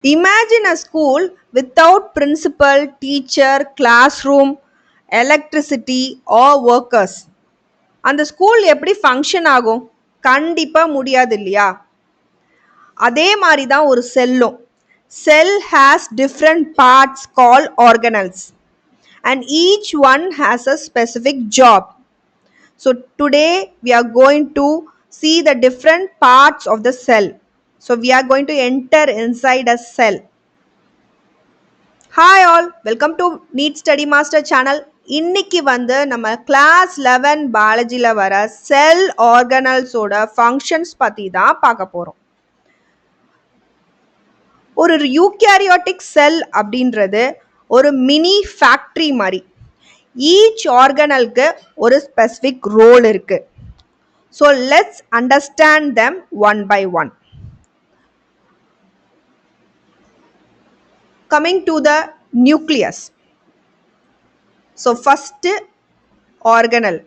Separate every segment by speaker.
Speaker 1: Imagine a school without principal, teacher, classroom, electricity or workers. அந்த school எப்படி function ஆகும்? கண்டிப்பா முடியாது இல்லையா? அதே மாதிரி தான் ஒரு செல்லும். Cell has different parts called organelles and each one has a specific job. So today we are going to see the different parts of the cell. So we are going to enter inside a cell. Hi all, welcome to NEET study master channel. இன்னைக்கு வந்து நம்ம class 11 பாலஜியில் வர செல் ஆர்கனல்ஸோட functions பற்றி தான் பார்க்க போகிறோம். ஒரு eukaryotic cell அப்படின்றது ஒரு மினி ஃபேக்ட்ரி மாதிரி. ஈச் ஆர்கனலுக்கு ஒரு ஸ்பெசிஃபிக் ரோல் இருக்கு. So let's understand them one by one. Coming to the nucleus. So first organelle.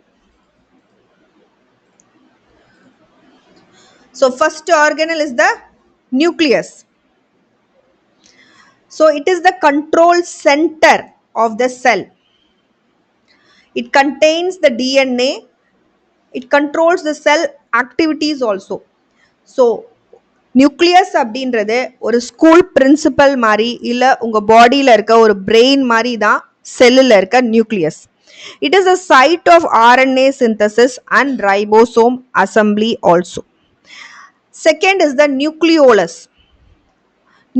Speaker 1: So first organelle is the nucleus. So it is the control center of the cell. It contains the DNA. It controls the cell activities also. So nucleus அப்படின்றது ஒரு school principal மாதிரி இல்லை உங்கள் பாடியில் இருக்க ஒரு brain மாதிரி தான் செல்லில் இருக்க nucleus. It is a site of RNA synthesis and ribosome assembly also. Second is the nucleolus.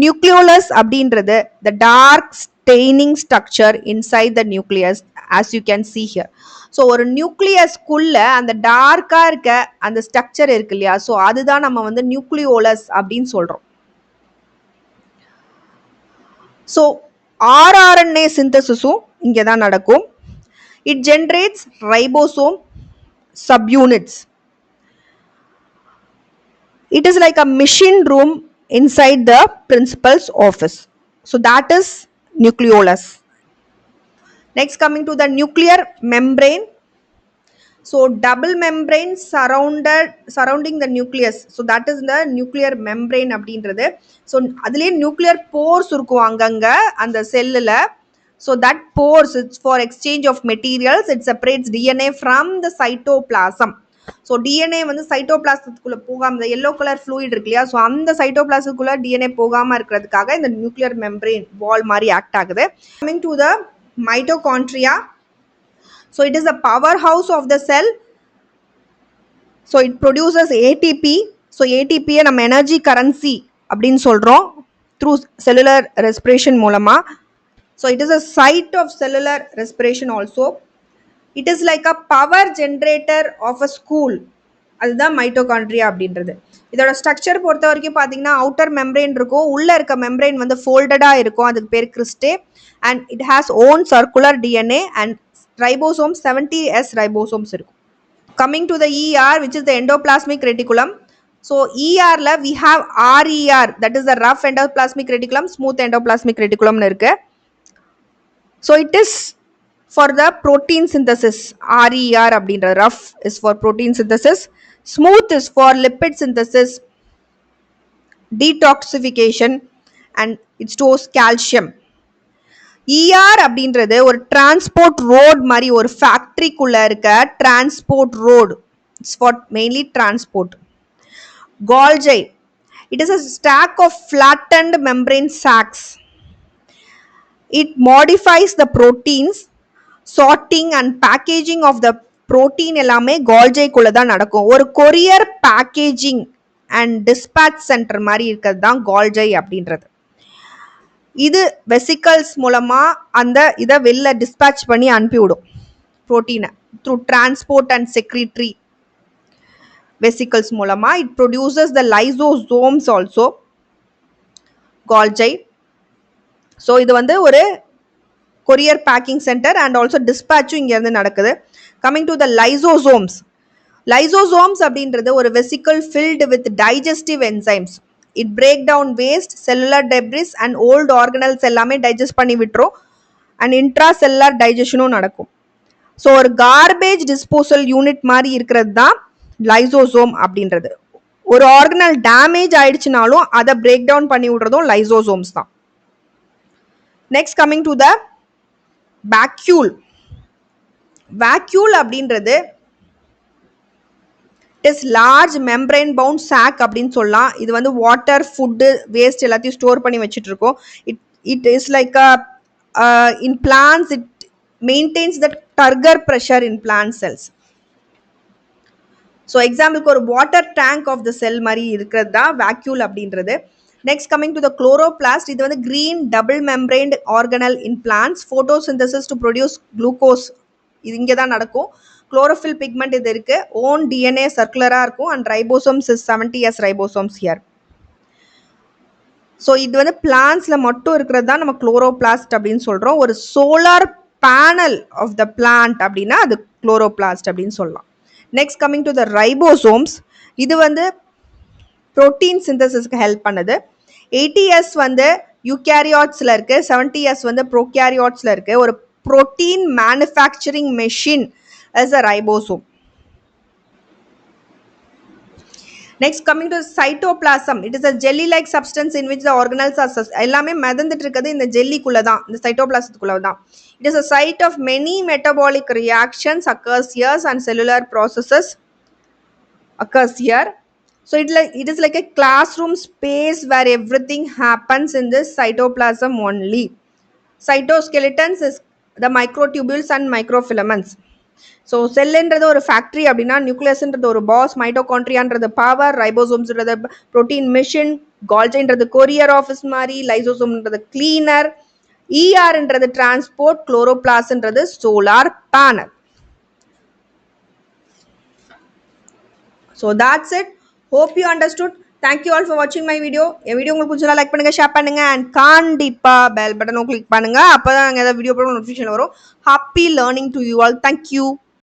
Speaker 1: Nucleolus அப்படின்றது the dark staining structure inside the nucleus as you can see here. So ஒரு நியூக்ளியஸ்குள்ள அந்த டார்க்காக இருக்க அந்த ஸ்ட்ரக்சர் இருக்கு இல்லையா, so அதுதான் நம்ம வந்து நியூக்ளியோலஸ் அப்படின்னு சொல்கிறோம். ஸோ rRNA சிந்தசிஸும் இங்கே தான் நடக்கும். It generates ribosome subunits. It is like a machine room inside the principal's office. So that is nucleolus. Next, coming to the nuclear membrane. So double membrane surrounding the nucleus. So that is the nuclear membrane அப்படின்றது. So அதிலே nuclear pores இருக்கும் அங்கங்க அந்த செல்லுல. So that pores, it's for exchange of materials. It separates DNA from the cytoplasm. So DNA வந்து சைட்டோபிளாசத்துக்குள்ளே போகாமல், இந்த yellow colour fluid இருக்கு இல்லையா, ஸோ அந்த சைட்டோபிளாசத்துக்குள்ளே டிஎன்ஏ போகாமல் இருக்கிறதுக்காக இந்த நியூக்ளியர் மெம்பரேன் வால் மாதிரி ஆக்ட் ஆகுது. Coming to the mitochondria. So it is the power house of the cell. So it produces ATP. So ஏடிபியை நம்ம எனர்ஜி கரன்சி அப்படின்னு சொல்கிறோம் த்ரூ செல்லுலர் ரெஸ்பிரேஷன் மூலமாக. So it is a site of cellular respiration also. It is like a power generator of a school. அதுதான் mitochondria அப்படின்றது. இதோட structure பொறுத்த வரைக்கும் பார்த்தீங்கன்னா அவுட்டர் மெம்பரேன் இருக்கும், உள்ளே இருக்க மெம்பரேன் வந்து ஃபோல்டடாக இருக்கும், அதுக்கு பேர் cristae. And it has own circular DNA and ribosome 70S ribosomes இருக்கும். Coming to the ER, which is the endoplasmic reticulum. So ERல we have RER, that is the rough endoplasmic reticulum, smooth endoplasmic reticulum இருக்கு. So it is for the protein synthesis. RER அப்படின்ற rough is for protein synthesis, smooth is for lipid synthesis, detoxification, and it stores calcium. ER அப்படின்றது ஒரு transport road மாதிரி, ஒரு ஃபேக்ட்ரிக்குள்ள இருக்க transport road. It's for mainly transport. Golgi, it is a stack of flattened membrane sacs. It modifies the proteins. Sorting and packaging of the protein எல்லாமே Golgi குள்ள தான் நடக்கும். ஒரு courier packaging and dispatch centre மாதிரி இருக்கிறது தான் Golgi அப்படின்றது. இது வெசிக்கல்ஸ் மூலமாக அந்த இதை வெளில டிஸ்பேட்ச் பண்ணி அனுப்பிவிடும் ப்ரோட்டீனை through transport and secretory vesicles மூலமாக. It produces the lysosomes also Golgi. So இது வந்து ஒரு courier packing centre and also டிஸ்பேட்சும் இங்கேருந்து நடக்குது. Coming to the lysosomes. Lysosomes அப்படின்றது ஒரு vesicle filled with digestive enzymes. It break down waste, cellular debris and old organelles எல்லாமே digest பண்ணி விட்டுரும் அண்ட் இன்ட்ரா செல்லுலர் டைஜஷனும் நடக்கும். ஸோ ஒரு கார்பேஜ் டிஸ்போசல் யூனிட் மாதிரி இருக்கிறது தான் லைசோசோம் அப்படின்றது. ஒரு ஆர்கனல் டேமேஜ் ஆயிடுச்சுனாலும் அதை பிரேக் டவுன் பண்ணி விடுறதும் லைசோசோம்ஸ் தான். Next coming to the vacuole. Vacuole அப்படின்றது it is large membrane bound sac அப்படின்னு சொல்லலாம். இது வந்து வாட்டர், ஃபுட்டு, வேஸ்ட் எல்லாத்தையும் ஸ்டோர் பண்ணி வச்சுட்டு இருக்கோம். It is like in plants it maintains the turgor pressure in plant cells. So எக்ஸாம்பிளுக்கு ஒரு water tank of the cell மாதிரி இருக்கிறது தான் வேக்யூல் அப்படின்றது. Next coming to the chloroplast. இது வந்து green double membraned organelle in plants. Photosynthesis to produce glucose இது இங்கே தான் நடக்கும். குளோரோஃபில் பிக்மெண்ட் இது இருக்கு. ஓன் டிஎன்ஏ சர்க்குலராக இருக்கும். And ribosomes is 70s ribosomes here. So இது வந்து பிளான்ஸ்ல மட்டும் இருக்கிறது தான் நம்ம குளோரோபிளாஸ்ட் அப்படின்னு சொல்றோம். ஒரு solar panel of the plant அப்படின்னா அது குளோரோபிளாஸ்ட் அப்படின்னு சொல்லலாம். Next coming to the ribosomes. இது வந்து புரோட்டீன் சிந்தசிஸ்க்கு ஹெல்ப் பண்ணுது. 80s வந்து யூகேரியாட்ஸ்ல இருக்கு, 70s வந்து ப்ரோகேரியாட்ஸ்ல இருக்கு. ஒரு protein manufacturing machine as a ribosome. Next coming to cytoplasm. It is a jelly like substance in which the organelles are எல்லாமே மிதந்துட்டு இருக்குது இந்த ஜெல்லிக்குள்ள தான், இந்த சைட்டோபிளாசத்துக்குள்ள தான். It is a site of many metabolic reactions occurs here and cellular processes occurs here. So it is like a classroom space where everything happens in this cytoplasm only. Cytoskeletons is the microtubules and microfilaments. So செல்லுன்றது ஒரு factory அப்படின்னா நியூக்ளியஸ்ன்றது ஒரு boss, மைட்டோகாண்ட்ரியான்றது power, ரைபோசோம்ஸ்ன்றது protein machine, கால்ஜைன்றது courier office மாதிரி, லைசோசோம்ன்றது கிளீனர், இஆர்ன்றது டிரான்ஸ்போர்ட், குளோரோபிளாஸ்ன்றது solar panel. So that's it. Hope you understood. Thank you all for வாட்சிங் மை வீடியோ. என் வீடியோ உங்களுக்கு பிடிச்சா லைக் பண்ணுங்க, ஷேர் பண்ணுங்க, அண்ட் கண்டிப்பாக பெல் பட்டனும் கிளிக் பண்ணுங்க. அப்போ தான் நாங்கள் ஏதாவது வீடியோ போட நோட்டிஃபிகேஷன் வரும். Happy learning to you all. Thank you.